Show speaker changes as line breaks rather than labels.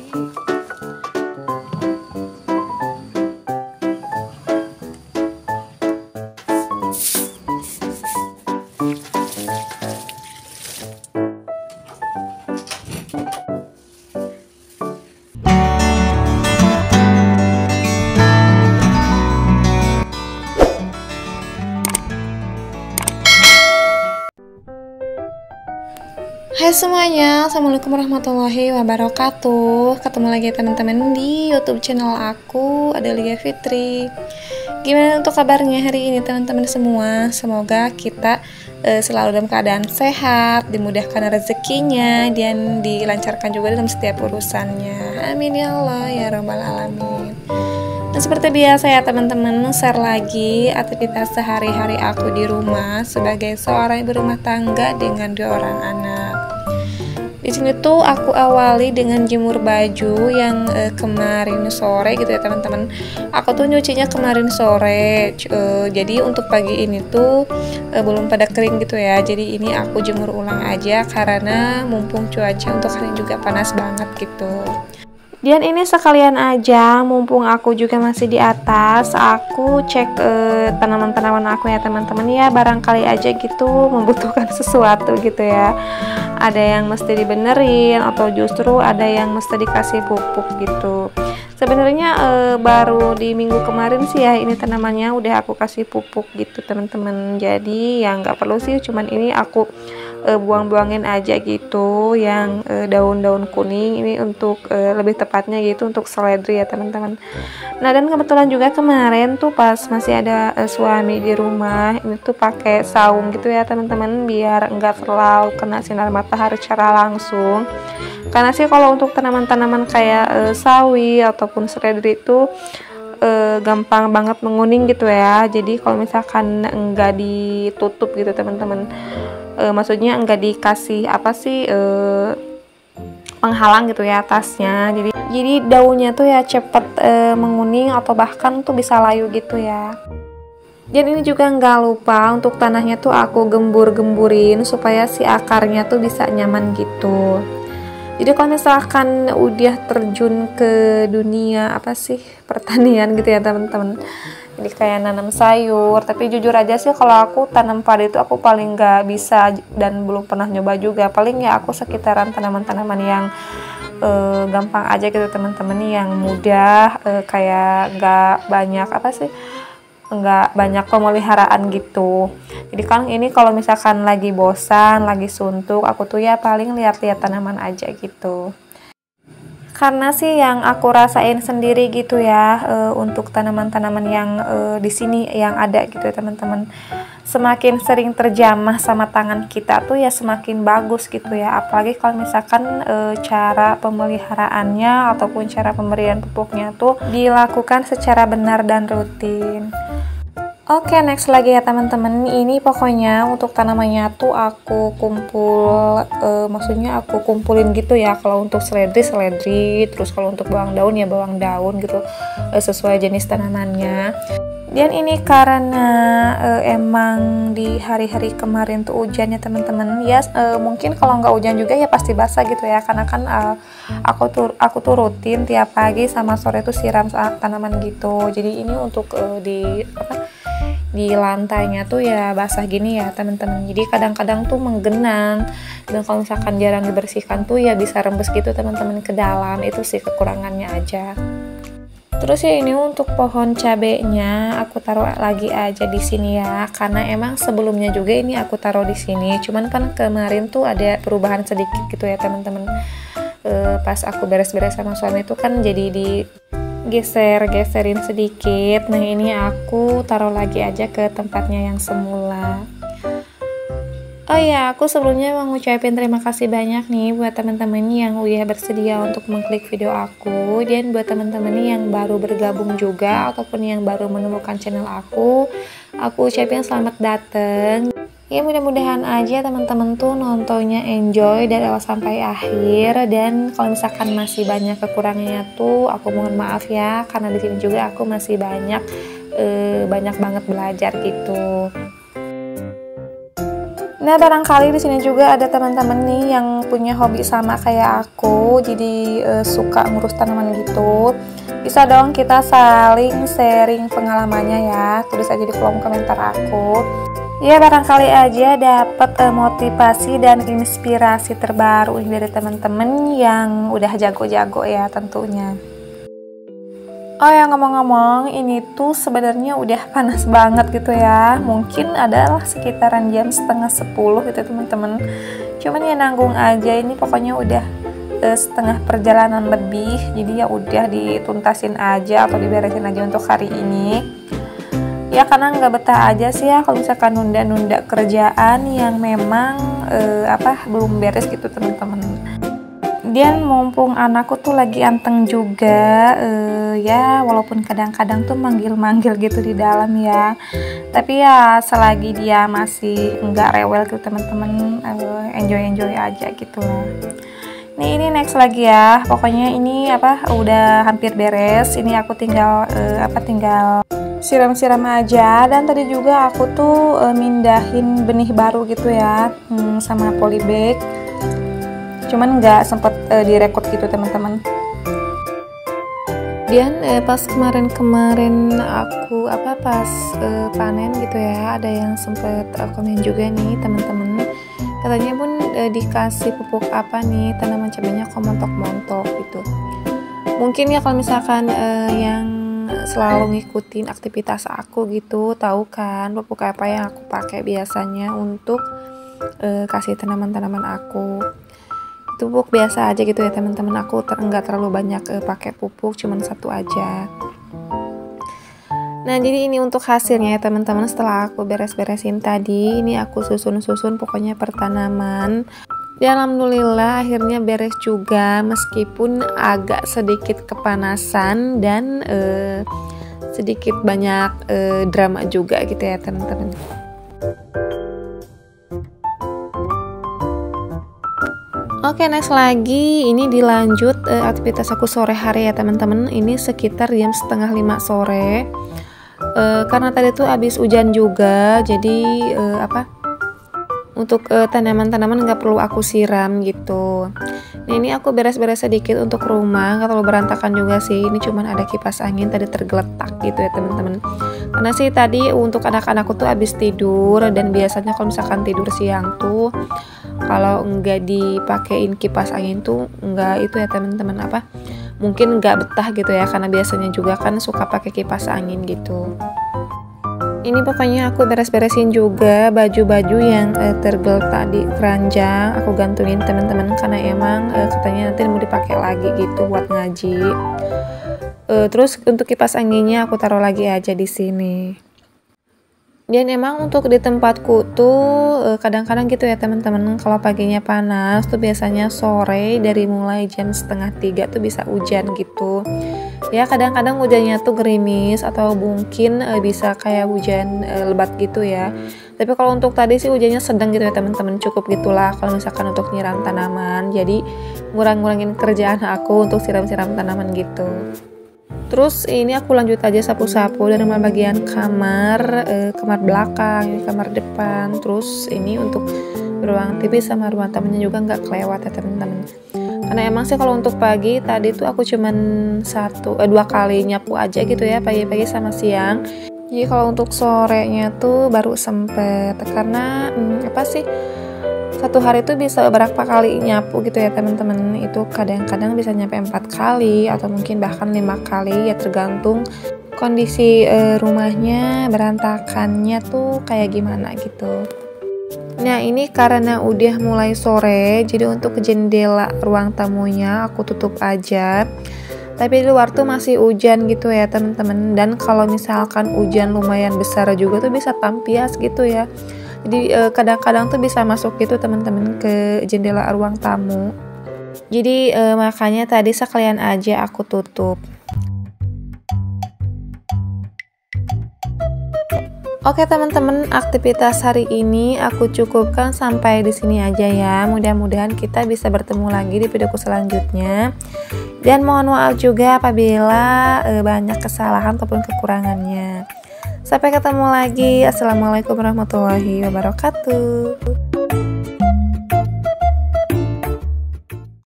Hai semuanya, Assalamualaikum warahmatullahi wabarakatuh. Ketemu lagi teman-teman di YouTube channel aku, Adelia Fitri. Gimana untuk kabarnya hari ini teman-teman semua? Semoga kita selalu dalam keadaan sehat, dimudahkan rezekinya, dan dilancarkan juga dalam setiap urusannya. Amin ya Allah ya Rabbal Alamin. Dan seperti biasa ya teman-teman, share lagi aktivitas sehari-hari aku di rumah sebagai seorang ibu rumah tangga dengan 2 orang anak. Di sini tuh aku awali dengan jemur baju yang kemarin sore gitu ya teman-teman. Aku tuh nyucinya kemarin sore, jadi untuk pagi ini tuh belum pada kering gitu ya. Jadi ini aku jemur ulang aja karena mumpung cuaca untuk hari ini juga panas banget gitu. Dan ini sekalian aja, mumpung aku juga masih di atas, aku cek tanaman-tanaman aku ya teman-teman ya, barangkali aja gitu membutuhkan sesuatu gitu ya. Ada yang mesti dibenerin atau justru ada yang mesti dikasih pupuk gitu. Sebenarnya baru di minggu kemarin sih ya ini tanamannya udah aku kasih pupuk gitu teman-teman. Jadi ya nggak perlu sih, cuman ini aku buang-buangin aja gitu yang daun-daun kuning ini untuk lebih tepatnya gitu untuk seledri ya teman-teman. Nah dan kebetulan juga kemarin tuh pas masih ada suami di rumah, ini tuh pakai saung gitu ya teman-teman biar enggak terlalu kena sinar matahari secara langsung. Karena sih kalau untuk tanaman-tanaman kayak sawi ataupun seledri itu gampang banget menguning gitu ya. Jadi kalau misalkan enggak ditutup gitu teman-teman, maksudnya enggak dikasih apa sih penghalang gitu ya atasnya, jadi daunnya tuh ya cepet menguning atau bahkan tuh bisa layu gitu ya. Dan ini juga nggak lupa untuk tanahnya tuh aku gembur-gemburin supaya si akarnya tuh bisa nyaman gitu. Jadi kalau misalkan udah terjun ke dunia apa sih pertanian gitu ya teman-teman, jadi kayak nanam sayur, tapi jujur aja sih kalau aku tanam padi itu aku paling nggak bisa dan belum pernah nyoba juga. Paling ya aku sekitaran tanaman-tanaman yang gampang aja gitu teman-teman, yang mudah, kayak nggak banyak apa sih, nggak banyak pemeliharaan gitu. Jadi kan ini kalau misalkan lagi bosan, lagi suntuk, aku tuh ya paling lihat-lihat tanaman aja gitu. Karena sih yang aku rasain sendiri gitu ya, untuk tanaman-tanaman yang di sini yang ada gitu ya teman-teman, semakin sering terjamah sama tangan kita tuh ya semakin bagus gitu ya. Apalagi kalau misalkan cara pemeliharaannya ataupun cara pemberian pupuknya tuh dilakukan secara benar dan rutin. Oke, next lagi ya teman-teman. Ini pokoknya untuk tanamannya tuh aku maksudnya aku kumpulin gitu ya. Kalau untuk seledri, terus kalau untuk bawang daun ya bawang daun gitu, sesuai jenis tanamannya. Dan ini karena emang di hari-hari kemarin tuh hujan ya teman-teman. Ya mungkin kalau nggak hujan juga ya pasti basah gitu ya. Karena kan aku tuh rutin tiap pagi sama sore tuh siram tanaman gitu. Jadi ini untuk di lantainya tuh ya basah gini ya teman-teman. Jadi kadang-kadang tuh menggenang, dan kalau misalkan jarang dibersihkan tuh ya bisa rembes gitu teman-teman ke dalam. Itu sih kekurangannya aja. Terus ya ini untuk pohon cabenya aku taruh lagi aja di sini ya, karena emang sebelumnya juga ini aku taruh di sini. Cuman kan kemarin tuh ada perubahan sedikit gitu ya teman-teman. Pas aku beres-beres sama suami itu kan jadi geserin sedikit. Nah ini aku taruh lagi aja ke tempatnya yang semula. Oh iya, aku sebelumnya mau ngucapin terima kasih banyak nih buat teman-teman yang udah bersedia untuk mengklik video aku, dan buat teman-teman yang baru bergabung juga ataupun yang baru menemukan channel aku ucapin selamat datang. Ya mudah-mudahan aja teman-teman tuh nontonnya enjoy dari awal sampai akhir, dan kalau misalkan masih banyak kekurangannya tuh aku mohon maaf ya, karena di sini juga aku masih banyak banget belajar gitu. Nah, barangkali di sini juga ada teman-teman nih yang punya hobi sama kayak aku, jadi suka ngurus tanaman gitu. Bisa dong kita saling sharing pengalamannya ya, tulis aja di kolom komentar aku. Ya, barangkali aja dapat motivasi dan inspirasi terbaru dari teman-teman yang udah jago-jago ya tentunya. Oh ya, ngomong-ngomong, ini tuh sebenarnya udah panas banget gitu ya. Mungkin adalah sekitaran jam setengah 10 gitu teman-teman. Cuman ya nanggung aja, ini pokoknya udah setengah perjalanan lebih. Jadi ya udah dituntasin aja atau diberesin aja untuk hari ini. Ya karena nggak betah aja sih ya kalau misalkan nunda-nunda kerjaan yang memang belum beres gitu teman-teman. Dan mumpung anakku tuh lagi anteng juga, ya walaupun kadang-kadang tuh manggil-manggil gitu di dalam ya, tapi ya selagi dia masih nggak rewel gitu teman-teman, enjoy aja gitu lah. Nih ini next lagi ya, pokoknya ini udah hampir beres. Ini aku tinggal tinggal siram-siram aja. Dan tadi juga aku tuh mindahin benih baru gitu ya, sama polybag. Cuman nggak sempet direkod gitu teman-teman. Dan pas kemarin aku pas panen gitu ya, ada yang sempet komen juga nih teman-teman, katanya pun dikasih pupuk apa nih, tanaman cabenya kok montok-montok gitu. Mungkin ya kalau misalkan yang selalu ngikutin aktivitas aku gitu, tahu kan pupuk apa yang aku pakai biasanya untuk kasih tanaman-tanaman aku. Pupuk biasa aja gitu ya teman-teman, aku nggak terlalu banyak pakai pupuk, cuman satu aja. Nah jadi ini untuk hasilnya ya teman-teman, setelah aku beres-beresin tadi, ini aku susun pokoknya per tanaman. Dan alhamdulillah akhirnya beres juga, meskipun agak sedikit kepanasan dan sedikit banyak drama juga gitu ya teman-teman. Oke, next lagi, ini dilanjut aktivitas aku sore hari ya teman-teman. Ini sekitar jam setengah 5 sore. Karena tadi tuh habis hujan juga, jadi untuk tanaman-tanaman nggak perlu aku siram gitu. Nah ini aku beres-beres sedikit untuk rumah, nggak terlalu berantakan juga sih. Ini cuman ada kipas angin tadi tergeletak gitu ya teman-teman. Karena sih tadi untuk anak-anakku tuh habis tidur, dan biasanya kalau misalkan tidur siang tuh kalau nggak dipakein kipas angin tuh nggak itu ya teman-teman, mungkin nggak betah gitu ya, karena biasanya juga kan suka pakai kipas angin gitu. Ini pokoknya aku beres-beresin juga baju-baju yang tergeletak di keranjang, aku gantungin teman-teman, karena emang katanya nanti mau dipakai lagi gitu buat ngaji. Terus untuk kipas anginnya aku taruh lagi aja di sini. Dan emang untuk di tempatku tuh kadang-kadang gitu ya teman-teman, kalau paginya panas tuh biasanya sore dari mulai jam 2:30 tuh bisa hujan gitu. Ya kadang-kadang hujannya tuh gerimis atau mungkin bisa kayak hujan lebat gitu ya. Tapi kalau untuk tadi sih hujannya sedang gitu ya teman-teman, cukup gitulah kalau misalkan untuk nyiram tanaman. Jadi ngurangin kerjaan aku untuk siram-siram tanaman gitu. Terus ini aku lanjut aja sapu-sapu dari bagian kamar, kamar belakang, kamar depan. Terus ini untuk ruang TV sama ruang tamunya juga nggak kelewat ya teman-teman. Karena emang sih kalau untuk pagi tadi tuh aku cuman 2 kali nyapu aja gitu ya, pagi-pagi sama siang. Jadi kalau untuk sorenya tuh baru sempet, karena satu hari itu bisa berapa kali nyapu gitu ya teman-teman. Itu kadang-kadang bisa nyampe 4 kali atau mungkin bahkan 5 kali ya, tergantung kondisi rumahnya berantakannya tuh kayak gimana gitu. Nah ini karena udah mulai sore, jadi untuk jendela ruang tamunya aku tutup aja. Tapi di luar tuh masih hujan gitu ya teman-teman. Dan kalau misalkan hujan lumayan besar juga tuh bisa tampias gitu ya. Jadi kadang-kadang tuh bisa masuk gitu teman-teman ke jendela ruang tamu. Jadi makanya tadi sekalian aja aku tutup. Oke teman-teman, aktivitas hari ini aku cukupkan sampai di sini aja ya. Mudah-mudahan kita bisa bertemu lagi di videoku selanjutnya. Dan mohon maaf juga apabila banyak kesalahan ataupun kekurangannya. Sampai ketemu lagi. Assalamualaikum warahmatullahi wabarakatuh.